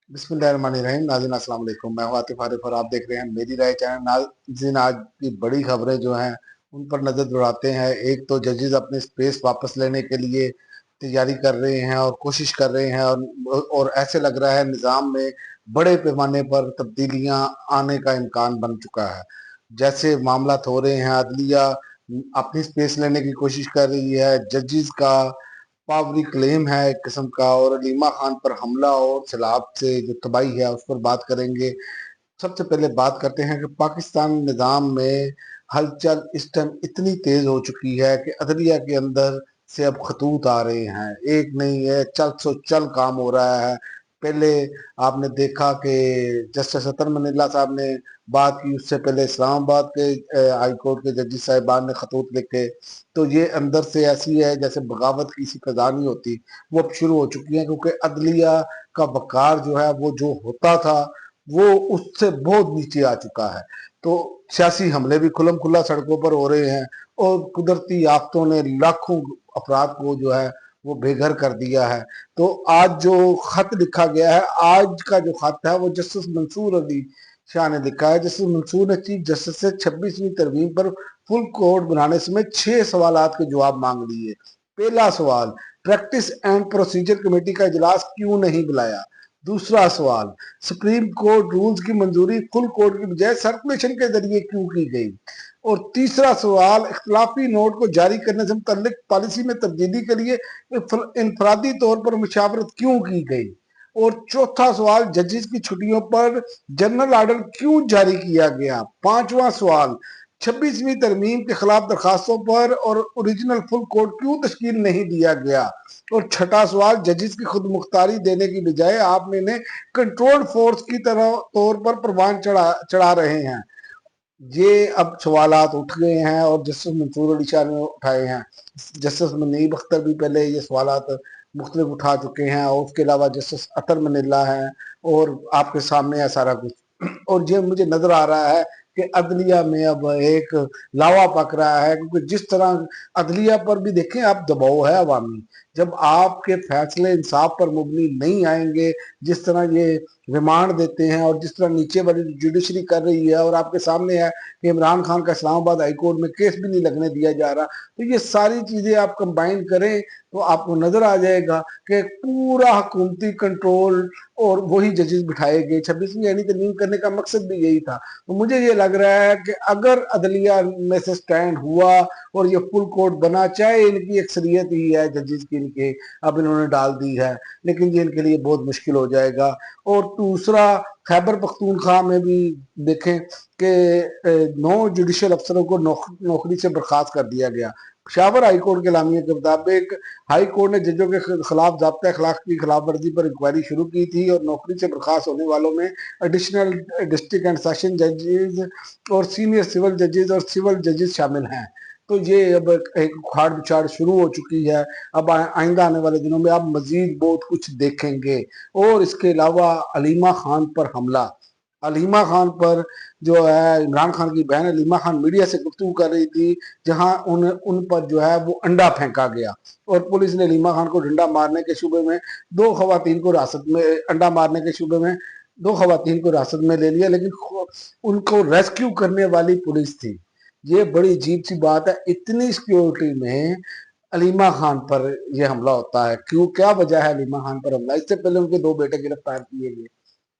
बिस्मिल्लाहिर्रहमानिर्रहीम। नाज़रीन अस्सलाम वालेकुम। मैं हूं आतिफ आरिफ और आप देख रहे हैं मेरी राय चैनल। नाज़रीन, आज की बड़ी खबरें जो हैं उन पर नज़र दौड़ाते हैं। एक तो जजेस अपने स्पेस वापस लेने के लिए तैयारी कर रहे हैं और कोशिश कर रहे हैं, और ऐसे लग रहा है निज़ाम में बड़े पैमाने पर तब्दीलियां आने का इम्कान बन चुका है। जैसे मामला हो रहे हैं, अदलिया अपनी स्पेस लेने की कोशिश कर रही है, जजेस का पावरी क्लेम है एक किस्म का, और अलीमा खान पर हमला और सैलाब से जो तबाही है उस पर बात करेंगे। सबसे पहले बात करते हैं कि पाकिस्तान निज़ाम में हलचल इस टाइम इतनी तेज हो चुकी है कि अदलिया के अंदर से अब खतूत आ रहे हैं। एक नहीं है, चल सो चल काम हो रहा है। पहले आपने देखा कि जस्टिस अतर मनीला साहब ने बात की, उससे पहले इस्लामाबाद के हाई कोर्ट के जजेस साहिबान ने खतूत लिखे। तो ये अंदर से ऐसी है जैसे बगावत की सी फजा नहीं होती, वो अब शुरू हो चुकी है, क्योंकि अदलिया का वकार जो है वो जो होता था वो उससे बहुत नीचे आ चुका है। तो सियासी हमले भी खुलम खुला सड़कों पर हो रहे हैं, और कुदरती आफतों ने लाखों अफराद को जो है वो बेघर कर दिया है। तो आज जो खत लिखा गया है, आज का जो खत है वो जस्टिस मंसूर अली शाह ने लिखा है। जस्टिस मंसूर ने चीफ जस्टिस से 26वीं तरमीम पर फुल कोर्ट बनाने समेत 6 सवालात के जवाब मांग लिए। पहला सवाल, प्रैक्टिस एंड प्रोसीजर कमेटी का इजलास क्यों नहीं बुलाया। दूसरा सवाल, सुप्रीम कोर्ट रूल्स की मंजूरी फुल कोर्ट की बजाय सर्कुलेशन के जरिए क्यों की गई। और तीसरा सवाल, इख्तलाफी नोट को जारी करने से मुतल्लिक पॉलिसी में तब्दीली के लिए इनफरादी तौर पर मुशावरत क्यों की गई। और चौथा सवाल, जजेस की छुट्टियों पर जनरल ऑर्डर क्यों जारी किया गया। पांचवा सवाल, 26वीं तरमीम के खिलाफ दरखास्तों पर और ओरिजिनल फुल कोर्ट क्यों तश्कील नहीं दिया गया। और छठा सवाल, जजेस की खुद मुख्तारी देने की बजाय आपने इन्हें कंट्रोल फोर्स की तरह तौर पर परवान चढ़ा रहे हैं। ये अब सवालात उठ गए हैं और जस्टिस मंसूर अली शाह ने उठाए हैं। जस्टिस मुनीब अख्तर भी पहले ये सवालात मुख्तलिफ उठा चुके हैं, और उसके अलावा जस्टिस अतर मनीला है, और आपके सामने है सारा कुछ। और ये मुझे नजर आ रहा है कि अदलिया में अब एक लावा पक रहा है, क्योंकि जिस तरह अदलिया पर भी देखें आप, दबाव है अवामी। जब आपके फैसले इंसाफ पर मुबनी नहीं आएंगे, जिस तरह ये रिमांड देते हैं और जिस तरह नीचे वाली जुडिशरी कर रही है, और आपके सामने है कि इमरान खान का इस्लामाबाद हाई कोर्ट में केस भी नहीं लगने दिया जा रहा, तो ये सारी चीजें आप कंबाइन करें तो आपको नजर आ जाएगा कि पूरा हुकूमती कंट्रोल और वही जजेस बिठाए गए। 26वीं यानी तरमीम करने का मकसद भी यही था। तो मुझे ये लग रहा है कि अगर अदलिया में से स्टैंड हुआ और ये फुल कोर्ट बना, चाहे इनकी अक्सरियत ही है जजेस की, इनके अब इन्होंने डाल दी है, लेकिन ये इनके लिए बहुत मुश्किल हो जाएगा। और दूसरा, खैबर पख्तूनख्वा में भी देखें कि 9 जुडिशल अफसरों को नौकरी से बर्खास्त कर दिया गया। पेशावर हाई कोर्ट के लामिया के मुताबिक हाई कोर्ट ने जजों के खिलाफ ज़ाब्ता अखलाक की खिलाफ वर्जी पर इंक्वायरी शुरू की थी, और नौकरी से बर्खास्त होने वालों में एडिशनल डिस्ट्रिक्ट एंड सेशन जजेस और सीनियर सिविल जजेस और सिविल जजेस शामिल हैं। तो ये अब एक उखाड़ पिछाड़ शुरू हो चुकी है। अब आइंदा आने वाले दिनों में आप मजीद बहुत कुछ देखेंगे। और इसके अलावा अलीमा खान पर हमला, अलीमा खान पर जो है, इमरान खान की बहन अलीमा खान मीडिया से गुफ्तगू कर रही थी, जहां उन पर जो है वो अंडा फेंका गया, और पुलिस ने अलीमा खान को डंडा मारने के शुबे में दो खवातीन को हिरासत में, अंडा मारने के शुबे में दो खवातीन को हिरासत में ले लिया, लेकिन उनको रेस्क्यू करने वाली पुलिस थी। ये बड़ी अजीब सी बात है, इतनी सिक्योरिटी में अलीमा खान पर यह हमला होता है। क्यों, क्या वजह है अलीमा खान पर हमला। इससे पहले उनके 2 बेटे गिरफ्तार किए गए,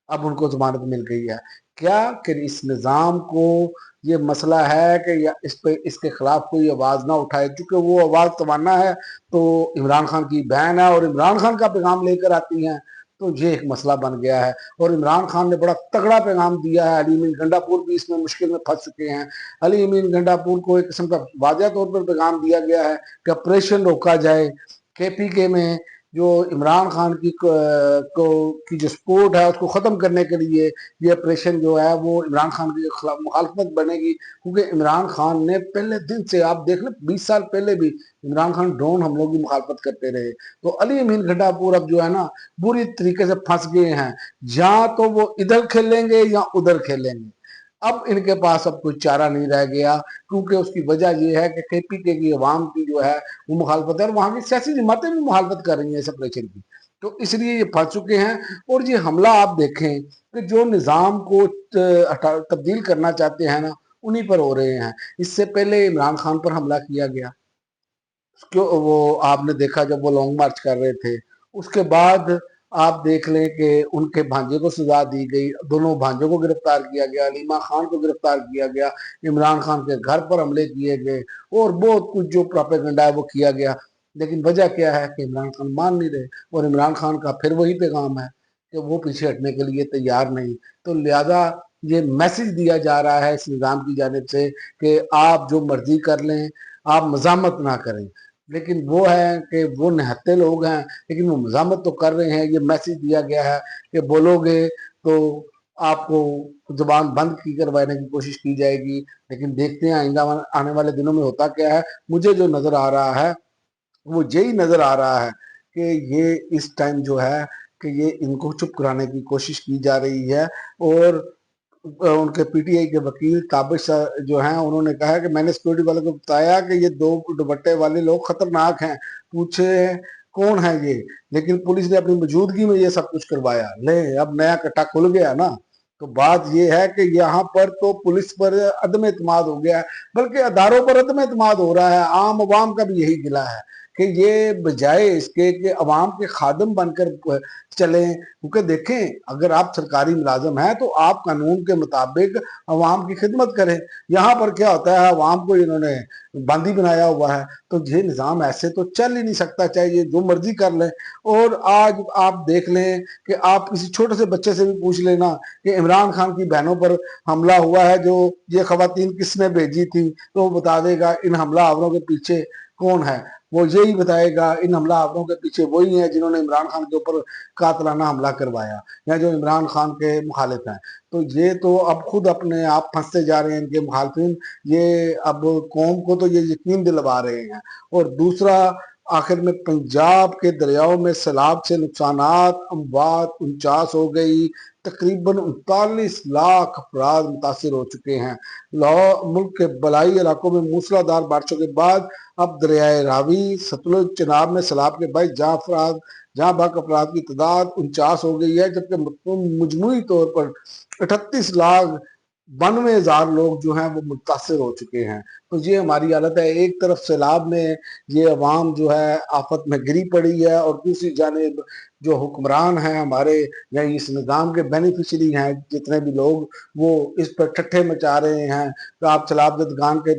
अब उनको जमानत मिल गई है। क्या कि इस निज़ाम को ये मसला है कि या इस पे इसके खिलाफ कोई आवाज़ ना उठाए, क्योंकि वो आवाज़ तवाना है तो इमरान खान की बहन है और इमरान खान का पैगाम लेकर आती हैं, तो ये एक मसला बन गया है। और इमरान खान ने बड़ा तगड़ा पैगाम दिया है। अली अमीन गंडापुर भी इसमें मुश्किल में फंस चुके हैं। अली अमीन गंडापुर को एक किस्म का वाज़ह तौर पर पैगाम दिया गया है कि ऑपरेशन रोका जाए। KPK में जो इमरान खान की जो सपोर्ट है उसको ख़त्म करने के लिए ये ऑपरेशन जो है वो इमरान खान के खिलाफ मुखालफत बनेगी, क्योंकि इमरान खान ने पहले दिन से, आप देख लें 20 साल पहले भी इमरान खान ड्रोन हमलों की मुखालफत करते रहे। तो अली अमीन गंडापुर अब जो है ना बुरी तरीके से फंस गए हैं, या तो वो इधर खेलेंगे या उधर खेलेंगे। अब इनके पास अब कोई चारा नहीं रह गया, क्योंकि उसकी वजह यह है कि KPK की अवाम की जो है वो मुखालफत है, और वहां की सियासी जमातें भी मुखालफत कर रही हैं इस ऑपरेशन की। तो इसलिए ये फंस चुके हैं। और ये हमला आप देखें कि जो निज़ाम को तब्दील करना चाहते हैं ना, उन्हीं पर हो रहे हैं। इससे पहले इमरान खान पर हमला किया गया, क्यों वो आपने देखा जब वो लॉन्ग मार्च कर रहे थे। उसके बाद आप देख लें कि उनके भांजे को सजा दी गई, दोनों भांजों को गिरफ्तार किया गया, अलीमा खान को गिरफ्तार किया गया, इमरान खान के घर पर हमले किए गए और बहुत कुछ जो प्रोपेगेंडा है वो किया गया। लेकिन वजह क्या है कि इमरान खान मान नहीं रहे, और इमरान खान का फिर वही पैगाम है कि वो पीछे हटने के लिए तैयार नहीं। तो लिहाजा ये मैसेज दिया जा रहा है इस निज़ाम की जानिब से कि आप जो मर्जी कर लें, आप मजामत ना करें। लेकिन वो है कि वो निहत्ते लोग हैं, लेकिन वो मजामत तो कर रहे हैं। ये मैसेज दिया गया है कि बोलोगे तो आपको जुबान बंद की करवाने की कोशिश की जाएगी। लेकिन देखते हैं आइंदा आने वाले दिनों में होता क्या है। मुझे जो नजर आ रहा है वो यही नजर आ रहा है कि ये इस टाइम जो है कि ये इनको चुप कराने की कोशिश की जा रही है। और उनके पीटीआई के वकील ताबिश जो हैं उन्होंने कहा है कि मैंने सिक्योरिटी वालों को बताया कि ये दो दुपट्टे वाले लोग खतरनाक हैं, पूछे कौन है ये। लेकिन पुलिस ने अपनी मौजूदगी में ये सब कुछ करवाया। ले अब नया कट्टा खुल गया ना। तो बात ये है कि यहाँ पर तो पुलिस पर अदम एतमाद हो गया है, बल्कि अदारों पर अदम एतमाद हो रहा है। आम अवाम का भी यही गिला है कि ये बजाय इसके कि अवाम के खादम बनकर चलें। क्योंकि देखें, अगर आप सरकारी मुलाजम हैं तो आप कानून के मुताबिक अवाम की खिदमत करें। यहाँ पर क्या होता है, अवाम को इन्होंने बंदी बनाया हुआ है। तो ये निज़ाम ऐसे तो चल ही नहीं सकता, चाहे ये जो मर्जी कर लें। और आज आप देख लें कि आप किसी छोटे से बच्चे से भी पूछ लेना कि इमरान खान की बहनों पर हमला हुआ है, जो ये खवातीन किसने भेजी थी, तो वो बता देगा इन हमलावरों के पीछे कौन है। वो यही बताएगा इन हमलावरों के पीछे वही है जिन्होंने इमरान खान के ऊपर कातलाना हमला करवाया, या जो इमरान खान के मुखालिफ हैं। तो ये तो अब खुद अपने आप फंसते जा रहे हैं इनके मुखालिफिन। ये अब कौम को तो ये यकीन दिलवा रहे हैं। और दूसरा, आखिर में पंजाब के दरियाओं में सैलाब से नुकसानात, अमवात 49 हो गई, तकरीबन 39 लाख अफराद मुतासर हो चुके हैं। लाहौर मुल्क के बलाई इलाकों में मूसलाधार बारिशों के बाद अब दरियाए रावी, सतलुज, चिनाब में सैलाब के बाईस जहाँ भाग अफराद की तादाद 49 हो गई है, जबकि मजमूई तौर पर 38,92,000 लोग जो हैं वो मुतासर हो चुके हैं। तो ये हमारी हालत है। एक तरफ सैलाब में ये अवाम जो है आफत में गिरी पड़ी है, और दूसरी जानिब जो हुक्मरान हैं हमारे, या इस निज़ाम के बेनिफिशरी हैं जितने भी लोग, वो इस पर ठट्ठे मचा रहे हैं। तो आप सैलाब जदगान के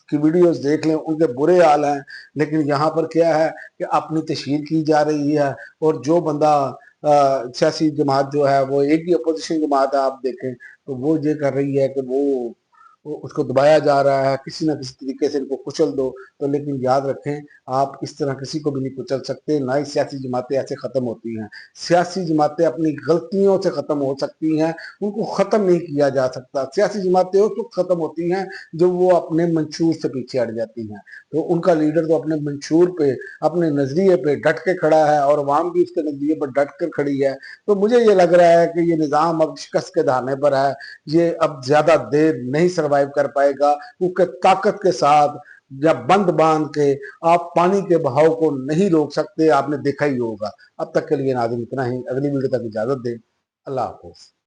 की वीडियोस देख लें, उनके बुरे हाल हैं। लेकिन यहाँ पर क्या है कि अपनी तशहीर की जा रही है। और जो बंदा सियासी जमात जो है वो एक ही अपोजिशन जमात है, आप देखें तो वो ये कर रही है कि वो उसको दबाया जा रहा है, किसी ना किसी तरीके से इनको कुचल दो। तो लेकिन याद रखें, आप इस तरह किसी को भी नहीं कुचल सकते। ना ही सियासी जमातें ऐसे ख़त्म होती हैं। सियासी जमातें अपनी गलतियों से ख़त्म हो सकती हैं, उनको ख़त्म नहीं किया जा सकता। सियासी जमातें उस वक्त ख़त्म होती हैं जब वो अपने मंशूर से पीछे हट जाती हैं। तो उनका लीडर तो अपने मंशूर पे, अपने नज़रिए पे डट के खड़ा है, और अवाम भी उसके नज़रिए पर डट कर खड़ी है। तो मुझे ये लग रहा है कि ये निज़ाम अब शिकस्त के दहाने पर है। ये अब ज़्यादा देर नहीं सर्वाइव कर पाएगा, क्योंकि ताकत के साथ या बंद बांध के आप पानी के बहाव को नहीं रोक सकते। आपने देखा ही होगा। अब तक के लिए नाज़रीन इतना ही। अगली वीडियो तक इजाज़त दें। अल्लाह हाफ़िज़।